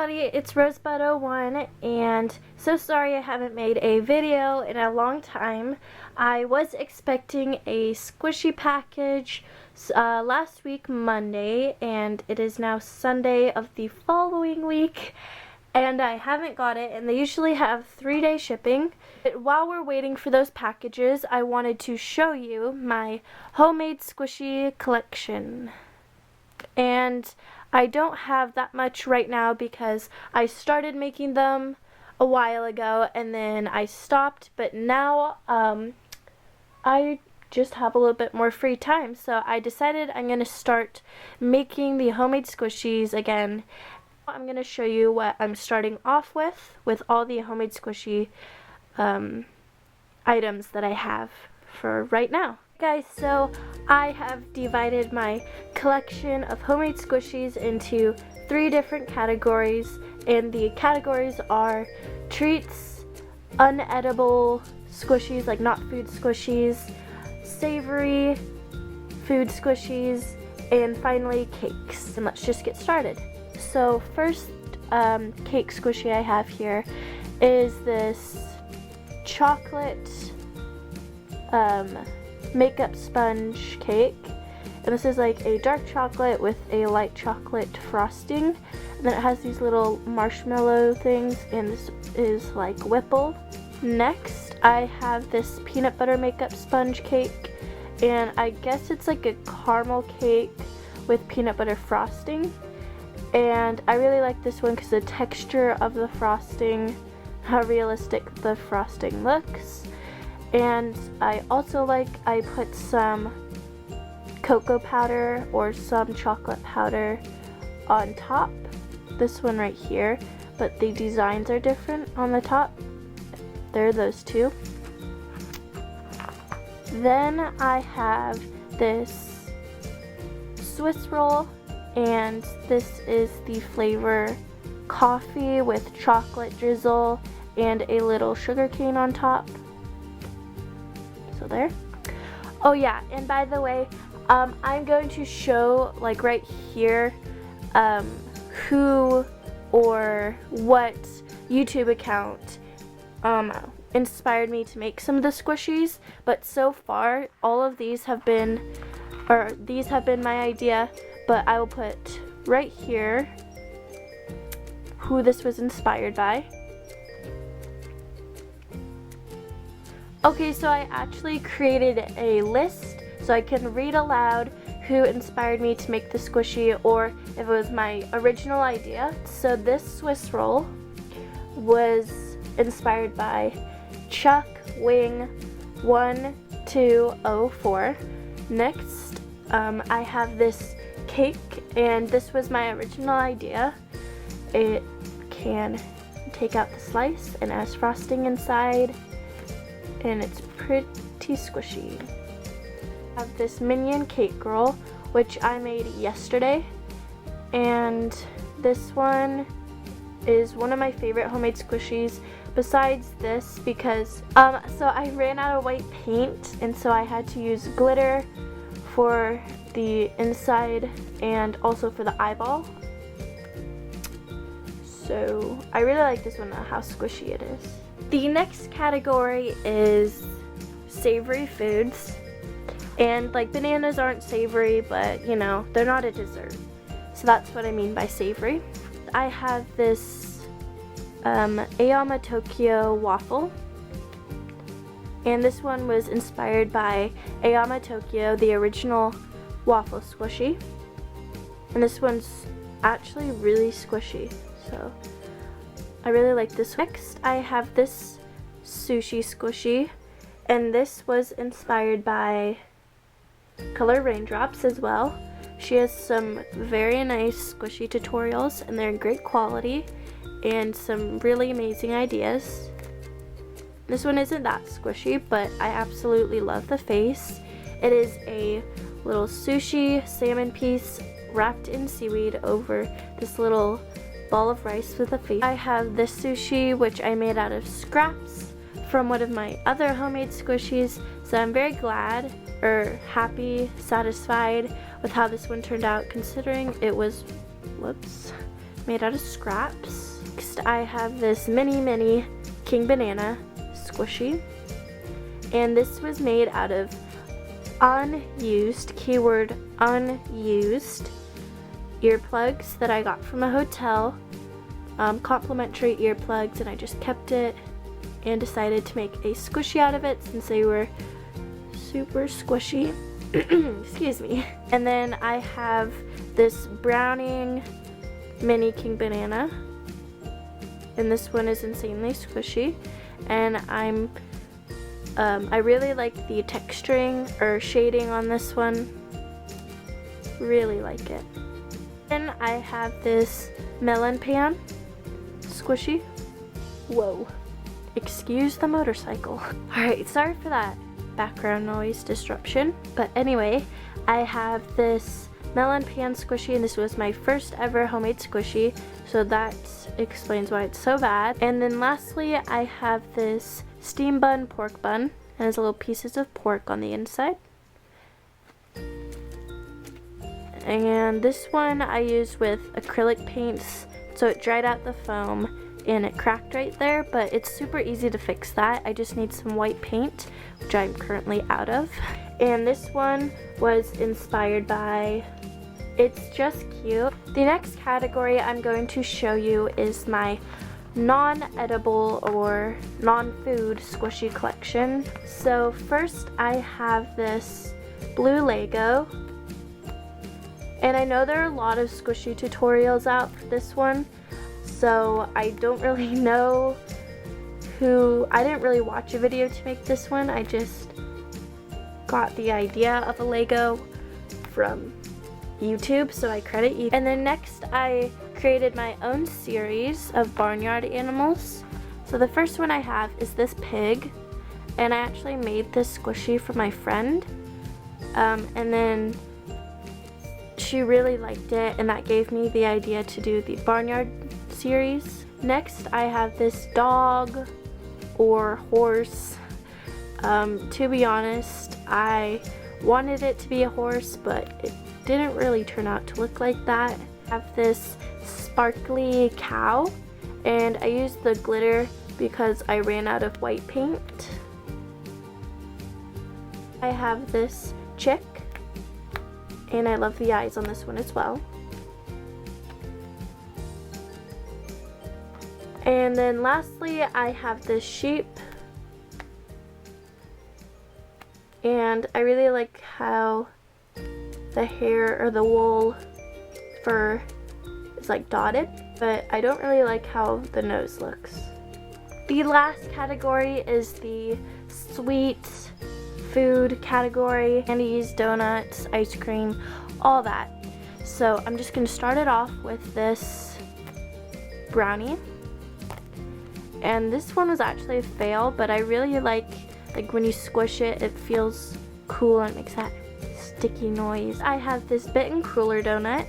everybody, it's Rosebud01 and so sorry I haven't made a video in a long time. I was expecting a squishy package last week Monday, and it is now Sunday of the following week and I haven't got it, and they usually have 3-day shipping. But while we're waiting for those packages, I wanted to show you my homemade squishy collection. And I don't have that much right now because I started making them a while ago and then I stopped, but now I just have a little bit more free time, so I decided I'm going to start making the homemade squishies again. I'm going to show you what I'm starting off with all the homemade squishy items that I have for right now. Guys, so I have divided my collection of homemade squishies into 3 different categories, and the categories are treats, unedible squishies, like not food squishies, savory food squishies, and finally cakes. And let's just get started. So first cake squishy I have here is this chocolate makeup sponge cake, and this is like a dark chocolate with a light chocolate frosting, and then it has these little marshmallow things, and this is like Whipple. Next I have this peanut butter makeup sponge cake, and I guess it's like a caramel cake with peanut butter frosting, and I really like this one because the texture of the frosting, how realistic the frosting looks. And I also I put some cocoa powder or some chocolate powder on top. This one right here, but the designs are different on the top. There are those two. Then I have this Swiss roll, and this is the flavor coffee with chocolate drizzle and a little sugar cane on top. So there. Oh yeah, and by the way, I'm going to show like right here who or what YouTube account inspired me to make some of the squishies, but so far all of these have been my idea, but I will put right here who this was inspired by. Okay, so I actually created a list so I can read aloud who inspired me to make the squishy, or if it was my original idea. So this Swiss roll was inspired by Chuck Wing 1204. Next, I have this cake, and this was my original idea. It can take out the slice and it has frosting inside, and it's pretty squishy. I have this minion cake roll, which I made yesterday, and this one is one of my favorite homemade squishies besides this because so I ran out of white paint, and so I had to use glitter for the inside and also for the eyeball. So I really like this one, how squishy it is. The next category is savory foods, and like bananas aren't savory, but you know, they're not a dessert, so that's what I mean by savory. I have this Ayama Tokyo waffle, and this one was inspired by Ayama Tokyo, the original waffle squishy, and this one's actually really squishy, so I really like this one. Next I have this sushi squishy, and this was inspired by Color Raindrops as well. She has some very nice squishy tutorials, and they're in great quality and some really amazing ideas. This one isn't that squishy, but I absolutely love the face. It is a little sushi salmon piece wrapped in seaweed over this little ball of rice with a face. I have this sushi, which I made out of scraps from one of my other homemade squishies, so I'm very glad, or happy, satisfied with how this one turned out, considering it was made out of scraps. Next, I have this mini king banana squishy. And this was made out of unused, keyword unused, earplugs that I got from a hotel. Complimentary earplugs, and I just kept it and decided to make a squishy out of it since they were super squishy. Excuse me. And then I have this Browning mini king banana, and this one is insanely squishy, and I really like the texturing or shading on this one. Really like it. Then I have this melon pan squishy. Whoa. Excuse the motorcycle. Alright, sorry for that background noise disruption. But anyway, I have this melon pan squishy, and this was my first ever homemade squishy, so that explains why it's so bad. And then lastly, I have this steam bun pork bun, and has little pieces of pork on the inside. And this one I used with acrylic paints, so it dried out the foam and it cracked right there, but it's super easy to fix that. I just need some white paint, which I'm currently out of. And this one was inspired by It's Just Cute. The next category I'm going to show you is my non-edible or non-food squishy collection. So first I have this blue Lego, and I know there are a lot of squishy tutorials out for this one, so I don't really know I didn't really watch a video to make this one. I just got the idea of a Lego from YouTube, so I credit you. And then next I created my own series of barnyard animals. So the first one I have is this pig, and I actually made this squishy for my friend, and then she really liked it, and that gave me the idea to do the barnyard series. Next I have this dog or horse. To be honest, I wanted it to be a horse, but it didn't really turn out to look like that. I have this sparkly cow, and I used the glitter because I ran out of white paint. I have this chick, and I love the eyes on this one as well. And then lastly, I have this sheep, and I really like how the hair or the wool fur is like dotted, but I don't really like how the nose looks. The last category is the sweet food category: candies, donuts, ice cream, all that. So I'm just going to start it off with this brownie. And this one was actually a fail, but I really like when you squish it, it feels cool and makes that sticky noise. I have this bitten cruller donut,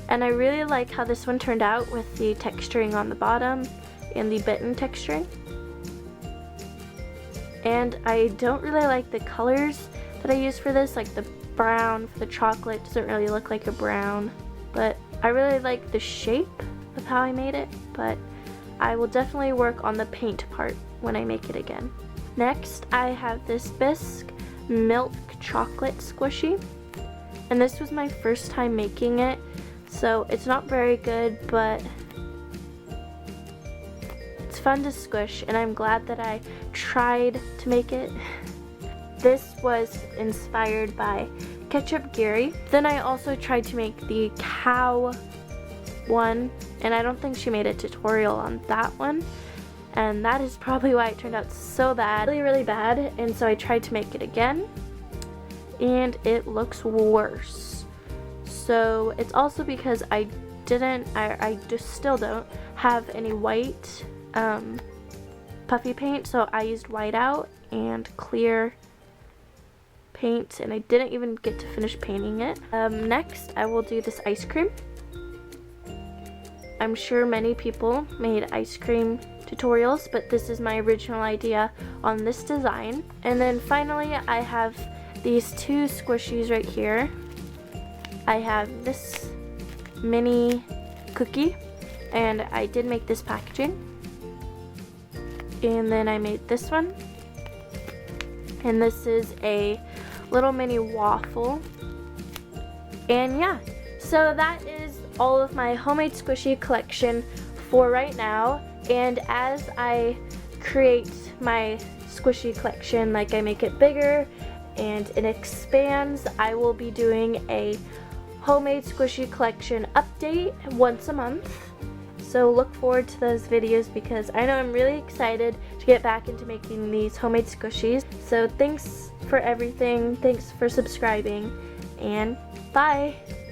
and I really like how this one turned out with the texturing on the bottom and the bitten texturing. And I don't really like the colors that I use for this, like the brown for the chocolate doesn't really look like a brown, but I really like the shape of how I made it, but I will definitely work on the paint part when I make it again. Next, I have this Bisque milk chocolate squishy, and this was my first time making it, so it's not very good, but it's fun to squish, and I'm glad that I tried to make it. This was inspired by Ketchup Gary. Then I also tried to make the cow one, and I don't think she made a tutorial on that one, and that is probably why it turned out so bad, really bad. And so I tried to make it again, and it looks worse. So it's also because I just still don't have any white puffy paint, so I used whiteout and clear paint, and I didn't even get to finish painting it. Next I will do this ice cream. I'm sure many people made ice cream tutorials, but this is my original idea on this design. And then finally I have these two squishies right here. I have this mini cookie, and I did make this packaging. And then I made this one, and this is a little mini waffle. And yeah, so that is all of my homemade squishy collection for right now. And as I create my squishy collection, like I make it bigger and it expands, I will be doing a homemade squishy collection update once a month. So look forward to those videos, because I know I'm really excited to get back into making these homemade squishies. So thanks for everything, thanks for subscribing, and bye!